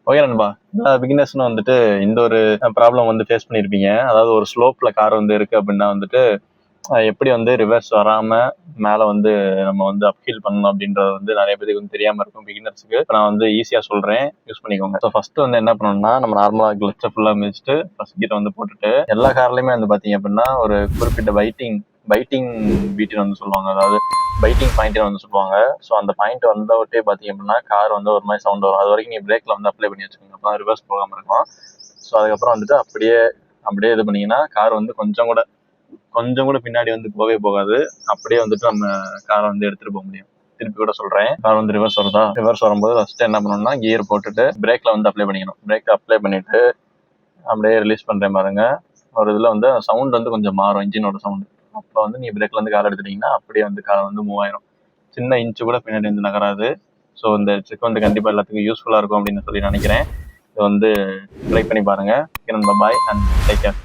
Okay நண்பா. பிகினர்ஸ்னு வந்துட்டு இந்த ஒரு ப்ராப்ளம் வந்து ஃபேஸ் பண்ணியிருப்பீங்க. அதாவது ஒரு ஸ்லோப்ல கார் வந்து இருக்கு அப்படின்னா வந்துட்டு எப்படி வந்து ரிவர்ஸ் வராம மேல வந்து நம்ம வந்து அப்ஹீல் பண்ணணும் அப்படின்றது வந்து நிறைய பேருக்கு வந்து தெரியாம இருக்கும் பிகினர்ஸுக்கு. நான் வந்து ஈஸியா சொல்றேன், யூஸ் பண்ணிக்கோங்க. ஸோ ஃபர்ஸ்ட் வந்து என்ன பண்ணணும்னா, நம்ம நார்மலா கிளச்சை ஃபுல்லா மிதிச்சுட்டு ஃபர்ஸ்ட் கீரை வந்து போட்டுட்டு எல்லா கார்லயுமே வந்து பாத்தீங்க அப்படின்னா ஒரு குறிப்பிட்ட பைட்டிங் பீட்னு வந்து சொல்லுவாங்க. அதாவது பைட்டிங் பாயிண்ட்னு வந்து சொல்லுவாங்க. ஸோ அந்த பாயிண்ட் வந்தவட்டே பாத்தீங்க அப்படின்னா கார் வந்து ஒரு மாதிரி சவுண்ட் வரும். அது வரைக்கும் நீங்க பிரேக்ல வந்து அப்ளை பண்ணி வச்சுக்கோங்க. அப்பதான் ரிவர்ஸ் போகாம இருக்கும். ஸோ அதுக்கப்புறம் வந்துட்டு அப்படியே இது பண்ணீங்கன்னா கார் வந்து கொஞ்சம் கூட பின்னாடி வந்து போகவே போகாது. அப்படியே வந்துட்டு நம்ம காரை வந்து எடுத்துட்டு போக முடியும். திருப்பி கூட சொல்றேன், கார் வந்து ரிவர்ஸ் வரும்போது ஃபர்ஸ்ட் என்ன பண்ணணும்னா கியர் போட்டுட்டு பிரேக்ல வந்து அப்ளை பண்ணிக்கணும். பிரேக் அப்ளை பண்ணிட்டு அப்படியே ரிலீஸ் பண்றேன் பாருங்க. ஒரு இதுல வந்து சவுண்ட் வந்து கொஞ்சம் மாறும், இன்ஜினோட சவுண்ட். அப்போ வந்து நீங்க பிரேக்ல இருந்து கார் எடுத்துட்டீங்கன்னா அப்படியே வந்து கார் வந்து மூவ் ஆயிரும். சின்ன இன்ச்சு கூட பின்னாடி வந்து நகராது. ஸோ இந்த ட்ரிக் வந்து கண்டிப்பா எல்லாத்துக்கும் யூஸ்ஃபுல்லா இருக்கும் அப்படின்னு சொல்லி நினைக்கிறேன். இது வந்து ட்ரை பண்ணி பாருங்க. பாய் அண்ட் டேக் கேர்.